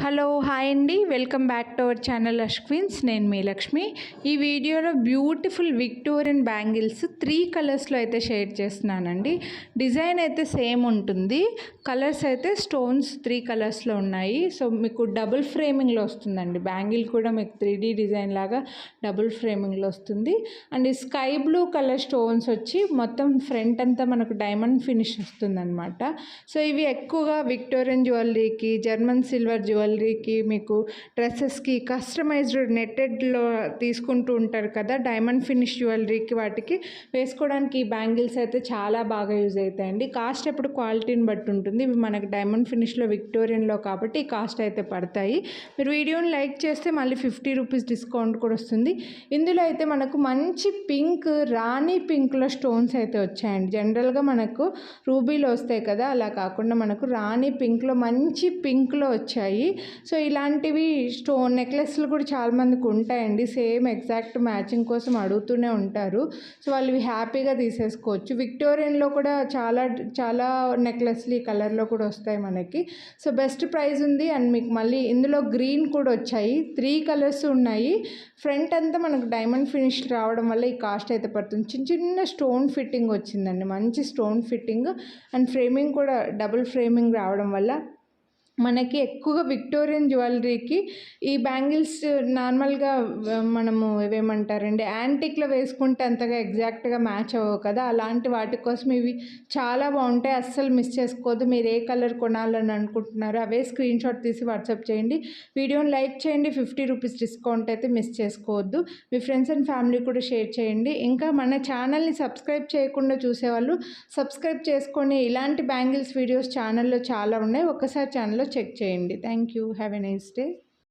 Hello hi అండి, welcome back to our channel Ashwins. నేను మీ లక్ష్మి. ఈ వీడియోలో బ్యూటిఫుల్ విక్టోరియన్ బ్యాంగిల్స్ 3 కలర్స్లో అయితే షేర్ చేస్తున్నానండి. డిజైన్ అయితే సేమ్ ఉంటుంది, కలర్స్ అయితే స్టోన్స్ 3 కలర్స్లో ఉన్నాయి. సో మీకు డబుల్ ఫ్రేమింగ్లో వస్తుందండి. బ్యాంగిల్ కూడా మీకు 3D డిజైన్ లాగా డబుల్ ఫ్రేమింగ్లో వస్తుంది. And sky blue colour stones వచ్చి మొత్తం ఫ్రంట్ అంతా మనకు డైమండ్ ఫినిష్ వస్తుందన్నమాట. సో ఇవి ఎక్కువగా విక్టోరియన్ జ్యువెలరీకి, జర్మన్ సిల్వర్ జ్యువెలరీకి, మీకు డ్రెస్సెస్కి కస్టమైజ్డ్ నెట్టెడ్లో తీసుకుంటూ ఉంటారు కదా, డైమండ్ ఫినిష్ జ్యువెలరీకి వాటికి వేసుకోవడానికి ఈ బ్యాంగిల్స్ అయితే చాలా బాగా యూజ్ అవుతాయండి. కాస్ట్ ఎప్పుడు క్వాలిటీని బట్టి ఉంటుంది. ఇవి మనకి డైమండ్ ఫినిష్లో విక్టోరియన్లో కాబట్టి కాస్ట్ అయితే పడతాయి. మీరు వీడియోని లైక్ చేస్తే మళ్ళీ 50 రూపీస్ డిస్కౌంట్ కూడా వస్తుంది. ఇందులో అయితే మనకు మంచి పింక్, రాణి పింక్లో స్టోన్స్ అయితే వచ్చాయండి. జనరల్గా మనకు రూబీలో వస్తాయి కదా, అలా కాకుండా మనకు రాణి పింక్లో మంచి పింక్లో వచ్చాయి. సో ఇలాంటివి స్టోన్ నెక్లెస్లు కూడా చాలామందికి ఉంటాయండి, సేమ్ ఎగ్జాక్ట్ మ్యాచింగ్ కోసం అడుగుతూనే ఉంటారు. సో వాళ్ళు ఇవి హ్యాపీగా తీసేసుకోవచ్చు. విక్టోరియన్లో కూడా చాలా చాలా నెక్లెస్లు ఈ కలర్లో కూడా వస్తాయి మనకి. సో బెస్ట్ ప్రైస్ ఉంది. అండ్ మీకు మళ్ళీ ఇందులో గ్రీన్ కూడా వచ్చాయి. 3 కలర్స్ ఉన్నాయి. ఫ్రంట్ అంతా మనకు డైమండ్ ఫినిష్ రావడం వల్ల ఈ కాస్ట్ అయితే పడుతుంది. చిన్న చిన్న స్టోన్ ఫిట్టింగ్ వచ్చిందండి, మంచి స్టోన్ ఫిట్టింగ్. అండ్ ఫ్రేమింగ్ కూడా డబుల్ ఫ్రేమింగ్ రావడం వల్ల మనకి ఎక్కువగా విక్టోరియన్ జ్యువెలరీకి ఈ బ్యాంగిల్స్ నార్మల్గా మనము ఇవేమంటారండి, యాంటిక్లో వేసుకుంటే అంతగా ఎగ్జాక్ట్గా మ్యాచ్ అవ్వవు కదా, అలాంటి వాటి కోసం ఇవి చాలా బాగుంటాయి. అస్సలు మిస్ చేసుకోవద్దు. మీరు ఏ కలర్ కొనాలని అనుకుంటున్నారో అవే స్క్రీన్ షాట్ తీసి వాట్సాప్ చేయండి. వీడియోని లైక్ చేయండి. 50 రూపీస్ డిస్కౌంట్ అయితే మిస్ చేసుకోవద్దు. మీ ఫ్రెండ్స్ అండ్ ఫ్యామిలీ కూడా షేర్ చేయండి. ఇంకా మన ఛానల్ని సబ్స్క్రైబ్ చేయకుండా చూసేవాళ్ళు సబ్స్క్రైబ్ చేసుకొని, ఇలాంటి బ్యాంగిల్స్ వీడియోస్ ఛానల్లో చాలా ఉన్నాయి, ఒక్కసారి ఛానల్లో చెక్ చేయండి. Thank you. Have a nice day.